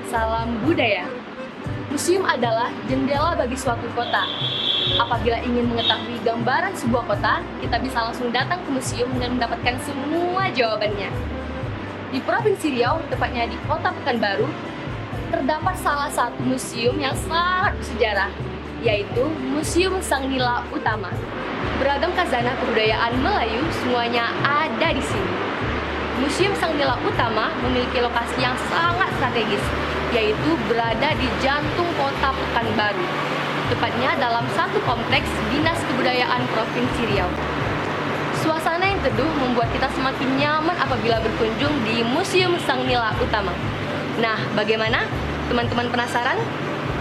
Salam budaya. Museum adalah jendela bagi suatu kota. Apabila ingin mengetahui gambaran sebuah kota, kita bisa langsung datang ke museum dan mendapatkan semua jawabannya. Di Provinsi Riau, tepatnya di Kota Pekanbaru, terdapat salah satu museum yang sangat bersejarah, yaitu Museum Sang Nila Utama. Beragam khazanah kebudayaan Melayu semuanya ada di sini. Museum Sang Nila Utama memiliki lokasi yang sangat strategis, yaitu berada di jantung kota Pekanbaru, tepatnya dalam satu kompleks Dinas Kebudayaan Provinsi Riau. Suasana yang teduh membuat kita semakin nyaman apabila berkunjung di Museum Sang Nila Utama. Nah, bagaimana? Teman-teman penasaran?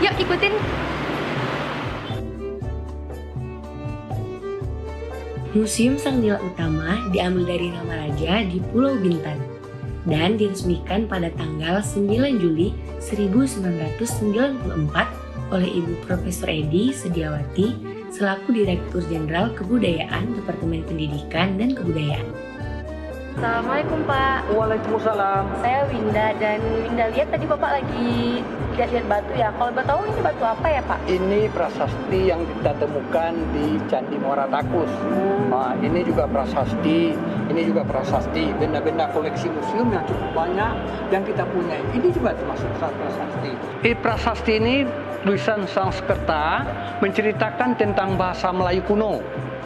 Yuk ikutin! Museum Sang Nila Utama diambil dari nama raja di Pulau Bintan dan diresmikan pada tanggal 9 Juli 1994 oleh Ibu Profesor Edi Sediawati selaku Direktur Jenderal Kebudayaan Departemen Pendidikan dan Kebudayaan. Assalamualaikum Pak. Waalaikumsalam. Saya Winda dan Winda lihat tadi Bapak lagi lihat-lihat batu ya. Kalau Bapak tahu ini batu apa ya Pak? Ini prasasti yang kita temukan di Candi Muara Takus. Nah, ini juga prasasti, ini juga prasasti. Benda-benda koleksi museum yang cukup banyak yang kita punya. Ini juga termasuk prasasti. Prasasti ini tulisan Sanskerta menceritakan tentang bahasa Melayu kuno.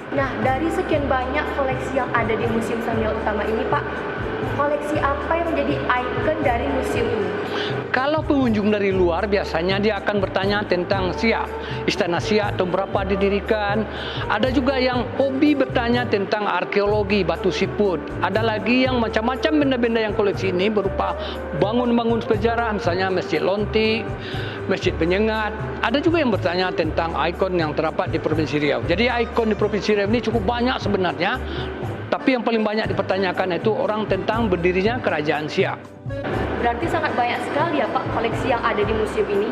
Nah, dari sekian banyak koleksi yang ada di Museum Sang Nila Utama ini Pak, koleksi apa yang menjadi ikon dari museum ini? Kalau pengunjung dari luar biasanya dia akan bertanya tentang Siak, Istana Siak atau berapa didirikan. Ada juga yang hobi bertanya tentang arkeologi batu siput. Ada lagi yang macam-macam benda-benda yang koleksi ini berupa bangun-bangun sejarah, misalnya Masjid Lonti, Masjid Penyengat. Ada juga yang bertanya tentang ikon yang terdapat di Provinsi Riau. Jadi ikon di Provinsi Riau ini cukup banyak sebenarnya. Tapi yang paling banyak dipertanyakan itu orang tentang berdirinya Kerajaan Siak. Berarti sangat banyak sekali ya Pak koleksi yang ada di museum ini.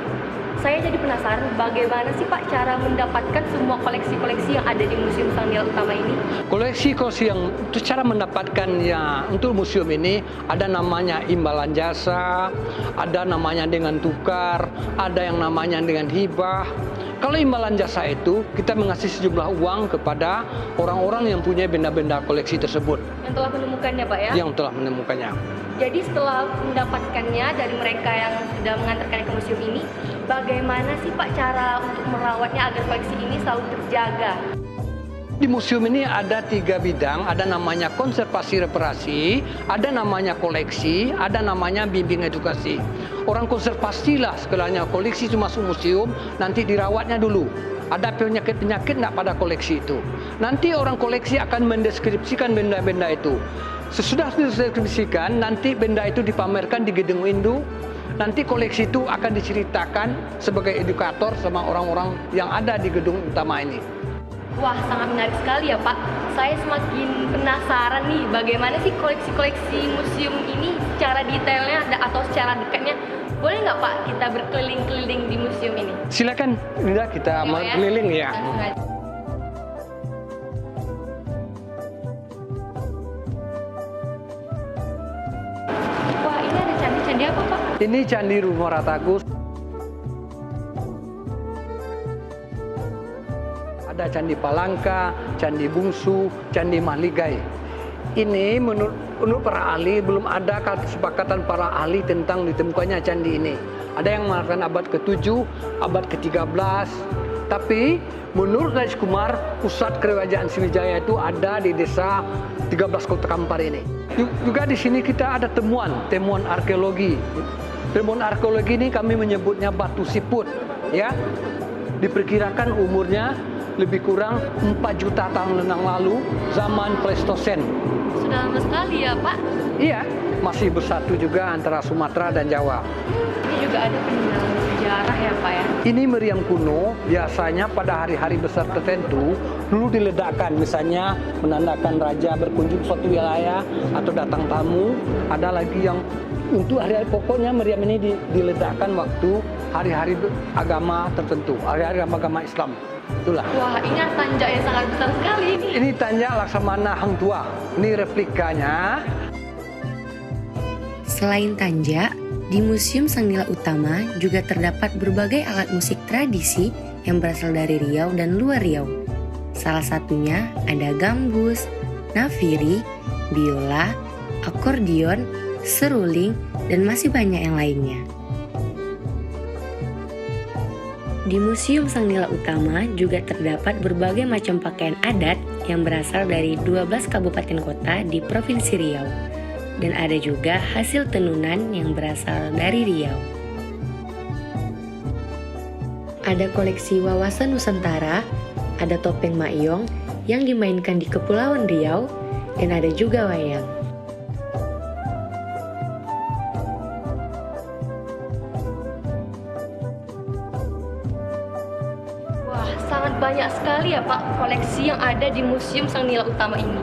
Saya jadi penasaran bagaimana sih Pak cara mendapatkan semua koleksi-koleksi yang ada di Museum Sang Nila Utama ini? Koleksi-koleksi yang cara mendapatkannya untuk museum ini ada namanya imbalan jasa, ada namanya dengan tukar, ada yang namanya dengan hibah. Kalau imbalan jasa itu kita mengasih sejumlah uang kepada orang-orang yang punya benda-benda koleksi tersebut. Yang telah menemukannya Pak ya? Yang telah menemukannya. Jadi setelah mendapatkannya dari mereka yang sudah mengantarkannya ke museum ini, bagaimana sih Pak cara untuk merawatnya agar koleksi ini selalu terjaga? Di museum ini ada 3 bidang, ada namanya konservasi reparasi, ada namanya koleksi, ada namanya bimbing edukasi. Orang konservasi lah sekalinya koleksi itu masuk museum, nanti dirawatnya dulu. Ada penyakit-penyakit enggak pada koleksi itu. Nanti orang koleksi akan mendeskripsikan benda-benda itu. Sesudah dideskripsikan, nanti benda itu dipamerkan di gedung induk. Nanti koleksi itu akan diceritakan sebagai edukator sama orang-orang yang ada di gedung utama ini. Wah, sangat menarik sekali ya Pak. Saya semakin penasaran nih bagaimana sih koleksi-koleksi museum ini secara detailnya atau secara dekatnya. Boleh nggak Pak kita berkeliling-keliling di museum ini? Silakan, Linda, kita keliling ya. Wah, ini ada candi-candi apa Pak? Ini Candi Muara Takus. Ada Candi Palangka, Candi Bungsu, Candi Mahligai. Ini menurut para ahli belum ada kesepakatan para ahli tentang ditemukannya candi ini. Ada yang mengatakan abad ke-7, abad ke-13. Tapi menurut Rais Kumar, pusat kerajaan Sriwijaya itu ada di desa 13 Kota Kampar ini. Juga di sini kita ada temuan arkeologi. Temuan arkeologi ini kami menyebutnya batu siput, ya. Diperkirakan umurnya lebih kurang 4 juta tahun yang lalu, zaman Pleistosen. Sudah lama sekali ya Pak? Iya, masih bersatu juga antara Sumatera dan Jawa. Ini juga ada peninggalan sejarah ya Pak ya? Ini meriam kuno, biasanya pada hari-hari besar tertentu, dulu diledakkan, misalnya menandakan raja berkunjung suatu wilayah atau datang tamu. Ada lagi yang untuk hari-hari pokoknya meriam ini diledakkan waktu hari-hari agama tertentu, hari-hari agama Islam. Itulah. Wah, ini tanjak yang sangat besar sekali ini. Ini tanjak Laksamana Hang Tuah. Ini replikanya. Selain tanjak, Di Museum Sang Nila Utama juga terdapat berbagai alat musik tradisi yang berasal dari Riau dan luar Riau. Salah satunya ada gambus, nafiri, biola, akordion, seruling, dan masih banyak yang lainnya. Di Museum Sang Nila Utama juga terdapat berbagai macam pakaian adat yang berasal dari 12 kabupaten kota di Provinsi Riau. Dan ada juga hasil tenunan yang berasal dari Riau. Ada koleksi wawasan Nusantara, ada topeng Makyong yang dimainkan di Kepulauan Riau, dan ada juga wayang. Wah, sangat banyak sekali ya Pak koleksi yang ada di Museum Sang Nila Utama ini.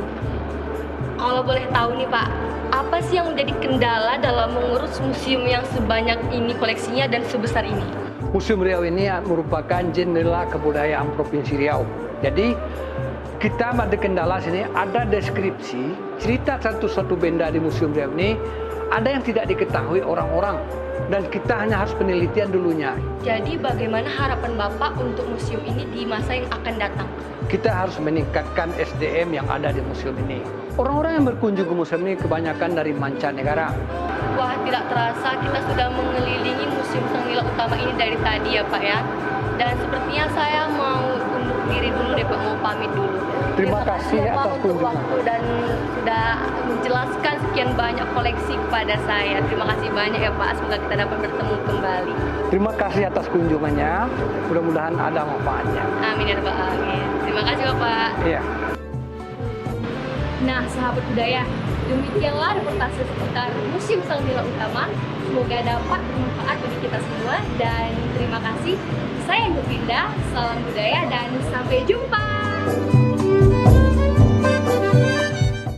Kalau boleh tahu nih Pak, apa sih yang menjadi kendala dalam mengurus museum yang sebanyak ini koleksinya dan sebesar ini? Museum Riau ini merupakan jendela kebudayaan Provinsi Riau. Jadi kita ada kendala sini, ada deskripsi cerita satu-satu benda di Museum Riau ini ada yang tidak diketahui orang-orang dan kita hanya harus penelitian dulunya. Jadi bagaimana harapan Bapak untuk museum ini di masa yang akan datang? Kita harus meningkatkan SDM yang ada di museum ini. Orang-orang yang berkunjung ke museum ini kebanyakan dari mancanegara. Wah, tidak terasa kita sudah mengelilingi Museum Sang Nila Utama ini dari tadi ya Pak ya. Dan sepertinya saya mau undur diri dulu deh Pak, mau pamit dulu. Terima kasih ya, Pak, atas untuk kunjungan. waktu dan sudah menjelaskan sekian banyak koleksi kepada saya. Terima kasih banyak ya Pak, semoga kita dapat bertemu kembali. Terima kasih atas kunjungannya, mudah-mudahan ada manfaatnya. Amin ya Rabbal Alamin. Terima kasih Bapak. Iya. Nah, sahabat budaya, demikianlah reportase seputar Museum Sang Nila Utama. Semoga dapat bermanfaat bagi kita semua dan terima kasih. Saya Nurfinda, salam budaya dan sampai jumpa.